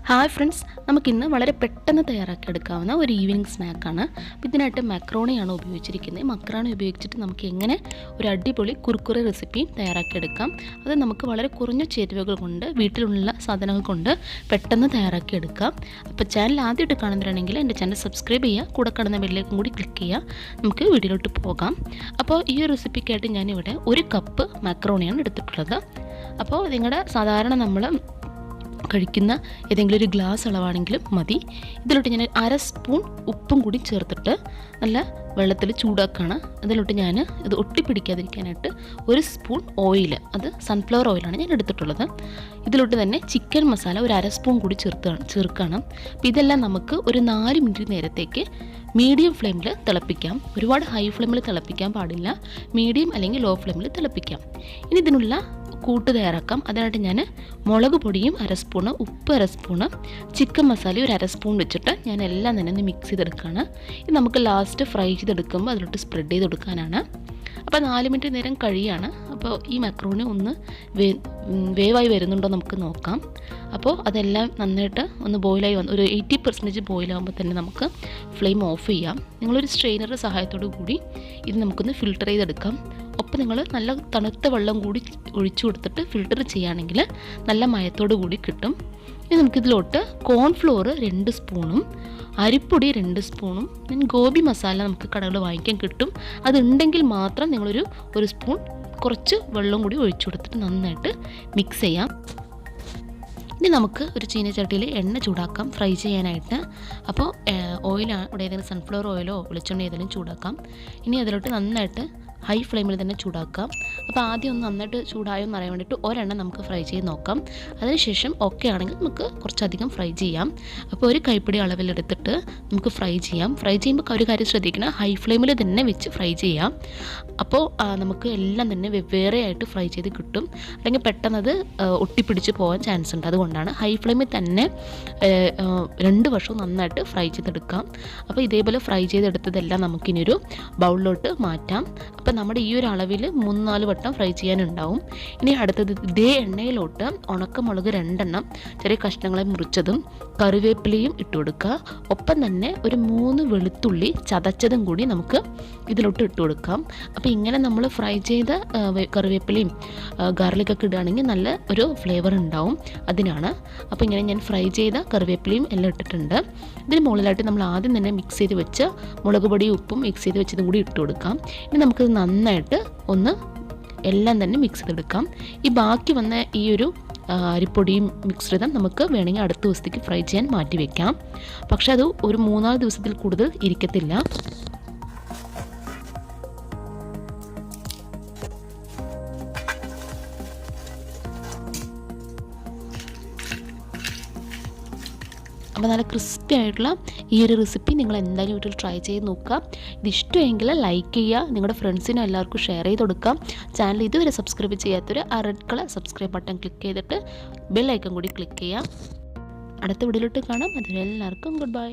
Hi friends, നമുക്കിന്ന് വളരെ പെട്ടെന്ന് തയ്യാറാക്കിയെടുക്കാവുന്ന ഒരു ഈവനിങ് സ്നാക്കാണ്. ഇതിനായിട്ട് മക്രോണിയാണ് ഉപയോഗിച്ചിരിക്കുന്നത്. മക്രോണി ഉപയോഗിച്ചിട്ട് നമുക്ക് എങ്ങനെ ഒരു അടിപൊളി കുർക്കുറെ റെസിപ്പി തയ്യാറാക്കിയെടുക്കാം. അത് നമുക്ക് വളരെ കുറഞ്ഞ ചേരുവകൾ കൊണ്ട് വീട്ടിലുള്ള സാധനങ്ങൾ കൊണ്ട് പെട്ടെന്ന് തയ്യാറാക്കിയെടുക്കാം. അപ്പോൾ ചാനൽ ആദ്യമായിട്ട് കാണുന്നവരാണെങ്കിൽ എൻ്റെ ചാനൽ സബ്സ്ക്രൈബ് ചെയ്യുക, കൂടെ കാണുന്ന ബെല്ലിലേക്കും കൂടി ക്ലിക്ക് ചെയ്യുക. നമുക്ക് വീഡിയോയിലോട്ട് പോകാം. അപ്പോൾ ഈ ഒരു റെസിപ്പിക്കായിട്ട് ഞാനിവിടെ 1 കപ്പ് മക്രോണിയാണ് എടുത്തിട്ടുള്ളത്. അപ്പോൾ നിങ്ങളുടെ സാധാരണ നമ്മൾ കഴിക്കുന്ന ഏതെങ്കിലും ഒരു ഗ്ലാസ് അളവാണെങ്കിലും മതി. ഇതിലോട്ട് ഞാൻ 1/2 സ്പൂൺ ഉപ്പും കൂടി ചേർത്തിട്ട് നല്ല വെള്ളത്തിൽ ചൂടാക്കുകയാണ്. അതിലോട്ട് ഞാൻ ഇത് ഒട്ടിപ്പിടിക്കാതിരിക്കാനായിട്ട് 1 സ്പൂൺ ഓയിൽ, അത് സൺഫ്ലവർ ഓയിലാണ് ഞാൻ എടുത്തിട്ടുള്ളത്. ഇതിലോട്ട് തന്നെ ചിക്കൻ മസാല 1/2 സ്പൂൺ കൂടി ചേർക്കണം. അപ്പോൾ ഇതെല്ലാം നമുക്ക് ഒരു 4 മിനിറ്റ് നേരത്തേക്ക് മീഡിയം ഫ്ലെയിമിൽ തിളപ്പിക്കാം. ഒരുപാട് ഹൈ ഫ്ലെയിമിൽ തിളപ്പിക്കാൻ പാടില്ല, മീഡിയം അല്ലെങ്കിൽ ലോ ഫ്ലെയിമിൽ തിളപ്പിക്കാം. ഇനി ഇതിനുള്ള കൂട്ട് തയ്യാറാക്കാം. അതിനായിട്ട് ഞാൻ മുളക് പൊടിയും 1/2 സ്പൂണ്, ഉപ്പ് 1/2 സ്പൂണ്, ചിക്കൻ മസാലയും 1/2 സ്പൂൺ വെച്ചിട്ട് ഞാൻ എല്ലാം തന്നെ ഒന്ന് മിക്സ് ചെയ്തെടുക്കുകയാണ്. ഇത് നമുക്ക് ലാസ്റ്റ് ഫ്രൈ ചെയ്തെടുക്കുമ്പോൾ അതിലോട്ട് സ്പ്രെഡ് ചെയ്തെടുക്കാനാണ്. അപ്പോൾ 4 മിനിറ്റ് നേരം കഴിയാണ്. അപ്പോൾ ഈ മക്രോണി ഒന്ന് വേവായി വരുന്നുണ്ടോ നമുക്ക് നോക്കാം. അപ്പോൾ അതെല്ലാം നന്നായിട്ട് ഒന്ന് ബോയിലായി ഒരു 80% ബോയിലാകുമ്പോൾ തന്നെ നമുക്ക് ഫ്ലെയിം ഓഫ് ചെയ്യാം. നിങ്ങളൊരു സ്ട്രെയിനറുടെ സഹായത്തോടു കൂടി ഇത് നമുക്കൊന്ന് ഫിൽട്ടർ ചെയ്തെടുക്കാം. ഒപ്പം നിങ്ങൾ നല്ല തണുത്ത വെള്ളം കൂടി ഒഴിച്ചു കൊടുത്തിട്ട് ഫിൽട്ടർ ചെയ്യുകയാണെങ്കിൽ നല്ല മയത്തോടു കൂടി കിട്ടും. ഇനി നമുക്കിതിലോട്ട് കോൺഫ്ലോർ 2 സ്പൂണും അരിപ്പൊടി 2 സ്പൂണും ഗോബി മസാല നമുക്ക് കടകളിൽ വാങ്ങിക്കാൻ കിട്ടും. അതുണ്ടെങ്കിൽ മാത്രം നിങ്ങളൊരു സ്പൂൺ കുറച്ച് വെള്ളം കൂടി ഒഴിച്ചു കൊടുത്തിട്ട് നന്നായിട്ട് മിക്സ് ചെയ്യാം. ഇനി നമുക്ക് ഒരു ചീനച്ചട്ടിയിൽ എണ്ണ ചൂടാക്കാം ഫ്രൈ ചെയ്യാനായിട്ട്. അപ്പോൾ ഓയിലാണ് ഏതെങ്കിലും സൺഫ്ലവർ ഓയിലോ വെളിച്ചെണ്ണ ഏതെങ്കിലും ചൂടാക്കാം. ഇനി അതിലോട്ട് നന്നായിട്ട് ഹൈ ഫ്ലെയിമിൽ തന്നെ ചൂടാക്കാം. അപ്പോൾ ആദ്യം ഒന്ന് നന്നായിട്ട് ചൂടായോ എന്ന് അറിയാൻ വേണ്ടിയിട്ട് ഒരെണ്ണം നമുക്ക് ഫ്രൈ ചെയ്ത് നോക്കാം. അതിനുശേഷം ഓക്കെ ആണെങ്കിൽ നമുക്ക് കുറച്ചധികം ഫ്രൈ ചെയ്യാം. അപ്പോൾ ഒരു കൈപ്പിടി അളവിലെടുത്തിട്ട് നമുക്ക് ഫ്രൈ ചെയ്യാം. ഫ്രൈ ചെയ്യുമ്പോൾ ഒരു കാര്യം ശ്രദ്ധിക്കണം, ഹൈ ഫ്ലെയിമിൽ തന്നെ വെച്ച് ഫ്രൈ ചെയ്യാം. അപ്പോൾ നമുക്ക് എല്ലാം തന്നെ വെവ്വേറെ ആയിട്ട് ഫ്രൈ ചെയ്ത് കിട്ടും. അല്ലെങ്കിൽ പെട്ടെന്നത് ഒട്ടിപ്പിടിച്ച് പോകാൻ ചാൻസ് ഉണ്ട്. അതുകൊണ്ടാണ് ഹൈ ഫ്ലെയിമിൽ തന്നെ 2 വശവും നന്നായിട്ട് ഫ്രൈ ചെയ്തെടുക്കാം. അപ്പോൾ ഇതേപോലെ ഫ്രൈ ചെയ്തെടുത്തതെല്ലാം നമുക്കിനൊരു ബൗളിലോട്ട് മാറ്റാം. അപ്പോൾ നമ്മുടെ ഈ ഒരു അളവിൽ 3-4 വട്ടം ഫ്രൈ ചെയ്യാനുണ്ടാവും. ഇനി അടുത്തത് ഇതേ എണ്ണയിലോട്ട് ഉണക്കമുളക് 2 എണ്ണം ചെറിയ കഷ്ണങ്ങളെ മുറിച്ചതും കറിവേപ്പിലയും ഇട്ട് കൊടുക്കുക. ഒപ്പം തന്നെ ഒരു 3 വെളുത്തുള്ളി ചതച്ചതും കൂടി നമുക്ക് ഇതിലോട്ട് ഇട്ട് കൊടുക്കാം. അപ്പോൾ ഇങ്ങനെ നമ്മൾ ഫ്രൈ ചെയ്ത കറിവേപ്പിലയും ഗാർലിക്കൊക്കെ ഇടുകയാണെങ്കിൽ നല്ല ഒരു ഫ്ലേവർ ഉണ്ടാവും, അതിനാണ്. അപ്പോൾ ഇങ്ങനെ ഞാൻ ഫ്രൈ ചെയ്ത കറിവേപ്പിലയും എല്ലാം ഇട്ടിട്ടുണ്ട്. ഇതിന് മുകളിലായിട്ട് നമ്മൾ ആദ്യം തന്നെ മിക്സ് ചെയ്ത് വെച്ച മുളക് പൊടിയും ഉപ്പും മിക്സ് ചെയ്ത് വെച്ചതും കൂടി ഇട്ട് കൊടുക്കാം. ഇനി നമുക്കത് നന്നായിട്ട് ഒന്ന് എല്ലാം തന്നെ മിക്സ് ചെയ്തെടുക്കാം. ഈ ബാക്കി വന്ന ഈ ഒരു അരിപ്പൊടിയും മിക്സ്ചർ നമുക്ക് വേണമെങ്കിൽ അടുത്ത ദിവസത്തേക്ക് ഫ്രൈ ചെയ്യാൻ മാറ്റി വയ്ക്കാം. പക്ഷെ അത് ഒരു 3-4 ദിവസത്തിൽ കൂടുതൽ ഇരിക്കത്തില്ല. അപ്പോൾ നല്ല ക്രിസ്പി ആയിട്ടുള്ള ഈ ഒരു റെസിപ്പി നിങ്ങൾ എന്തായാലും വീട്ടിൽ ട്രൈ ചെയ്ത് നോക്കുക. ഇത് ഇഷ്ടമെങ്കിൽ ലൈക്ക് ചെയ്യുക, നിങ്ങളുടെ ഫ്രണ്ട്സിനും എല്ലാവർക്കും ഷെയർ ചെയ്ത് കൊടുക്കാം. ചാനൽ ഇതുവരെ സബ്സ്ക്രൈബ് ചെയ്യാത്തൊരു red colour subscribe button click ചെയ്തിട്ട് ബെൽ ഐക്കൺ കൂടി ക്ലിക്ക് ചെയ്യുക. അടുത്ത വീഡിയോയിലോട്ട് കാണാം. അതുവരെ എല്ലാവർക്കും ഗുഡ് ബൈ.